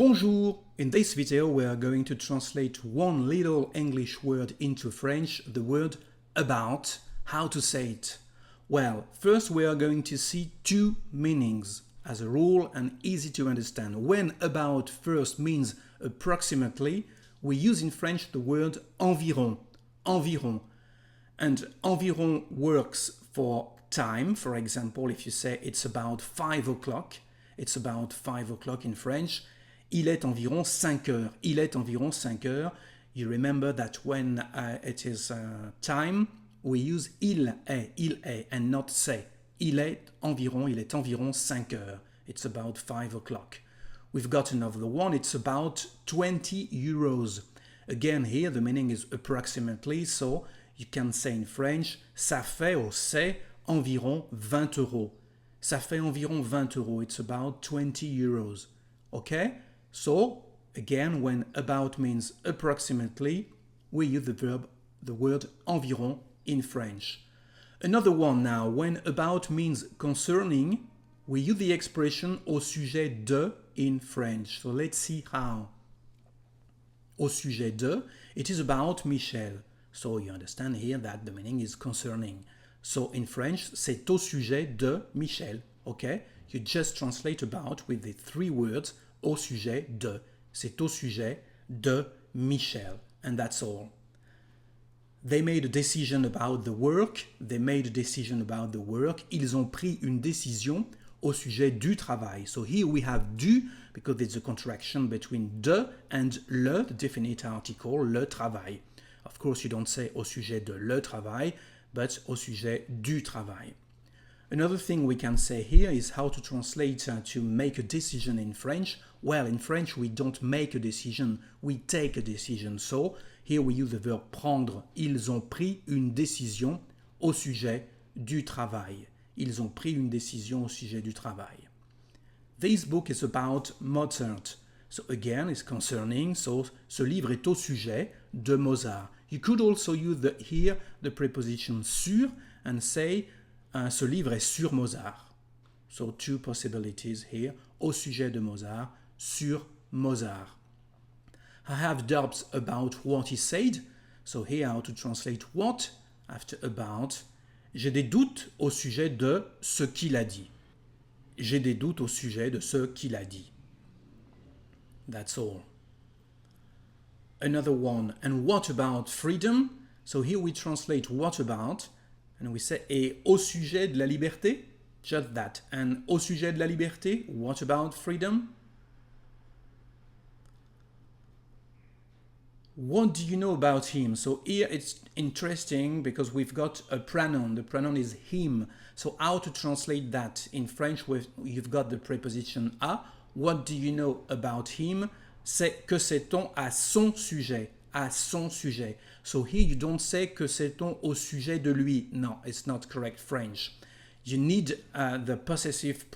Bonjour! In this video we are going to translate one little English word into French, the word about. How to say it? Well, first we are going to see two meanings, as a rule and easy to understand. When about first means approximately, we use in French the word environ, environ. And environ works for time. For example, if you say it's about 5 o'clock, it's about 5 o'clock in French. Il est environ 5 heures. Il est environ 5 heures. You remember that when it is time, we use il est, and not c'est. Il est environ 5 heures. It's about 5 o'clock. We've got another one. It's about 20 euros. Again, here the meaning is approximately, so you can say in French, ça fait ou c'est environ 20 euros. Ça fait environ 20 euros. It's about 20 euros. Okay? So, again, when about means approximately, we use the word environ in French. Another one now, when about means concerning, we use the expression au sujet de in French. So let's see how. Au sujet de, it is about Michel. So you understand here that the meaning is concerning. So in French, c'est au sujet de Michel. Okay? You just translate about with the three words au sujet de. C'est au sujet de Michel. And that's all. They made a decision about the work. They made a decision about the work. Ils ont pris une décision au sujet du travail. So here we have du because it's a contraction between de and le, the definite article, le travail. Of course, you don't say au sujet de le travail, but au sujet du travail. Another thing we can say here is how to translate to make a decision in French. Well, in French, we don't make a decision, we take a decision. So, here we use the verb prendre. Ils ont pris une décision au sujet du travail. Ils ont pris une décision au sujet du travail. This book is about Mozart. So again, it's concerning. So, ce livre est au sujet de Mozart. You could also use here the preposition sur and say ce livre est sur Mozart. So two possibilities here. Au sujet de Mozart, sur Mozart. I have doubts about what he said. So here how to translate what after about. J'ai des doutes au sujet de ce qu'il a dit. J'ai des doutes au sujet de ce qu'il a dit. That's all. Another one. And what about freedom? So here we translate what about and we say et au sujet de la liberté? Just that. And au sujet de la liberté? What about freedom? What do you know about him? So here it's interesting because we've got a pronoun. The pronoun is him. So how to translate that? In French, you've got the preposition à. What do you know about him? C'est que sait-on à son sujet? À son sujet. So here you don't say que sait-on au sujet de lui. No, it's not correct French. You need the possessive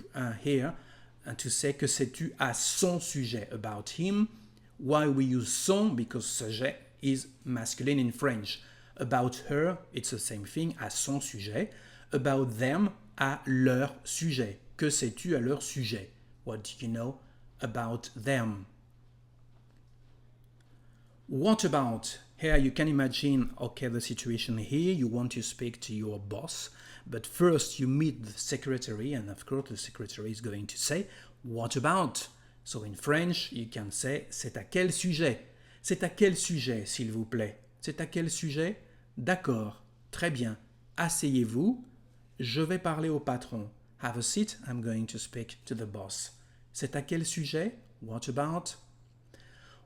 here to say que sais-tu à son sujet, about him. Why we use son? Because sujet is masculine in French. About her, it's the same thing, à son sujet. About them, à leur sujet. Que sais-tu à leur sujet? What do you know about them? What about? Here you can imagine, okay, the situation here, you want to speak to your boss, but first you meet the secretary, and of course the secretary is going to say, what about? So in French, you can say, c'est à quel sujet? C'est à quel sujet, s'il vous plaît? C'est à quel sujet? D'accord, très bien. Asseyez-vous, je vais parler au patron. Have a seat, I'm going to speak to the boss. C'est à quel sujet? What about?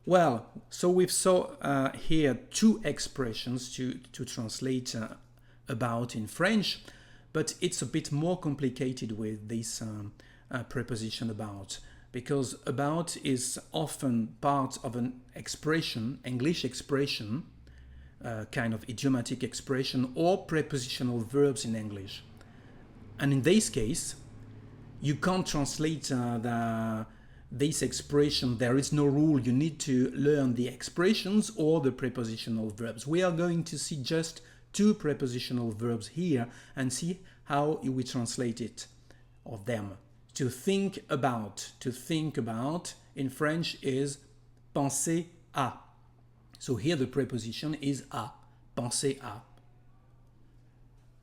Well, so we've saw here two expressions to translate about in French, but it's a bit more complicated with this preposition about, because about is often part of an expression, English expression, kind of idiomatic expression, or prepositional verbs in English. And in this case, you can't translate this expression. There is no rule. You need to learn the expressions or the prepositional verbs. We are going to see just two prepositional verbs here and see how we translate it, or them. To think about in French is penser à. So here the preposition is à, penser à.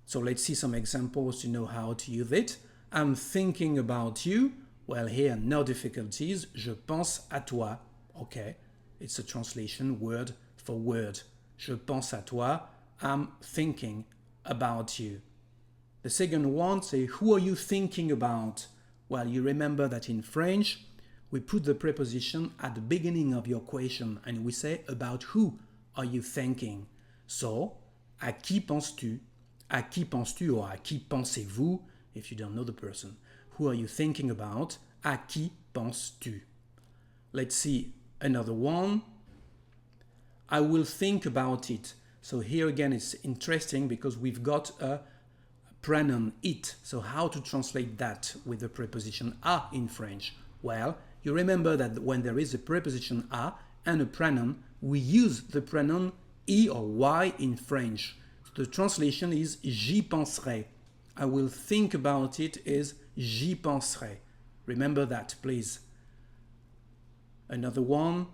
So let's see some examples to know how to use it. I'm thinking about you. Well, here, no difficulties. Je pense à toi. Okay, it's a translation word for word. Je pense à toi. I'm thinking about you. The second one, say, who are you thinking about? Well, you remember that in French, we put the preposition at the beginning of your question and we say about who are you thinking. So, à qui penses-tu? À qui penses-tu or à qui pensez-vous if you don't know the person. Who are you thinking about? À qui penses-tu? Let's see another one. I will think about it. So here again it's interesting because we've got a pronoun it. So how to translate that with the preposition à in French? Well, you remember that when there is a preposition à and a pronoun, we use the pronoun I or Y in French. The translation is j'y penserai. I will think about it is j'y penserai. Remember that, please. Another one.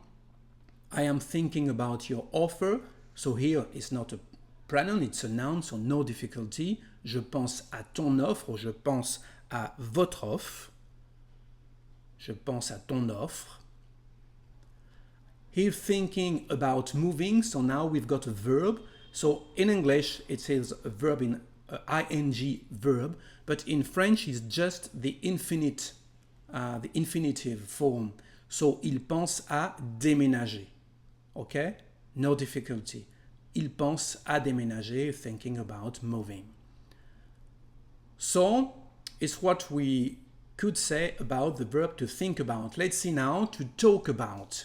I am thinking about your offer. So here it's not a pronoun, it's a noun, so no difficulty. Je pense à ton offre or je pense à votre offre. Je pense à ton offre. Here thinking about moving, so now we've got a verb. So in English it says a verb in ing verb, but in French it's just the infinite, the infinitive form. So il pense à déménager. Okay? No difficulty. Il pense à déménager, thinking about moving. So it's what we could say about the verb to think about. Let's see now to talk about.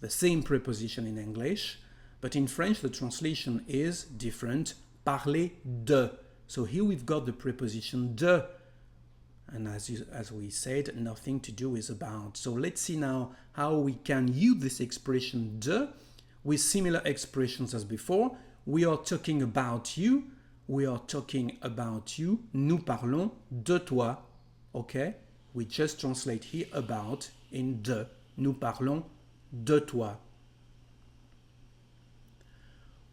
The same preposition in English, but in French the translation is different. Parler de. So here we've got the preposition de. And as we said, nothing to do is about. So let's see now how we can use this expression de with similar expressions as before. We are talking about you. We are talking about you. Nous parlons de toi. Okay? We just translate here about in de. Nous parlons de toi.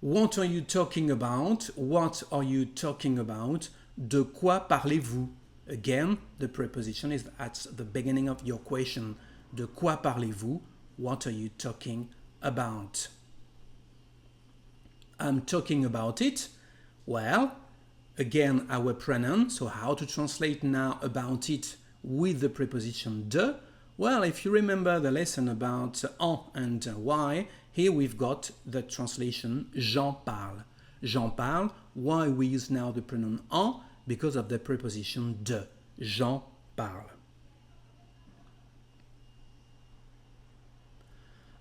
What are you talking about? What are you talking about? De quoi parlez-vous? Again, the preposition is at the beginning of your question. De quoi parlez-vous? What are you talking about? I'm talking about it. Well, again, our pronoun. So how to translate now about it with the preposition de? Well, if you remember the lesson about en and why, here we've got the translation j'en parle. J'en parle. Why we use now the pronoun en? Because of the preposition de. J'en parle.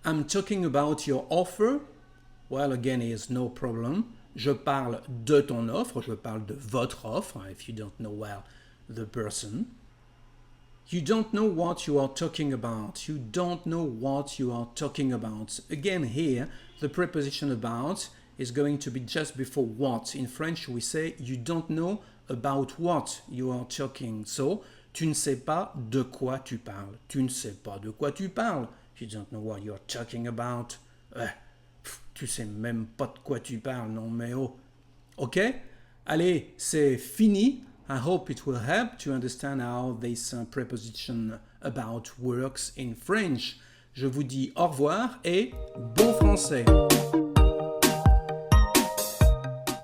I'm talking about your offer. Well, again, here's no problem. Je parle de ton offre. Je parle de votre offre, if you don't know well the person. You don't know what you are talking about. You don't know what you are talking about. Again, here, the preposition about is going to be just before what. In French, we say you don't know about what you are talking. So, tu ne sais pas de quoi tu parles. Tu ne sais pas de quoi tu parles. You don't know what you are talking about. Tu sais même pas de quoi tu parles, non mais oh. Ok? Allez, c'est fini. I hope it will help to understand how this preposition about works in French. Je vous dis au revoir et bon français.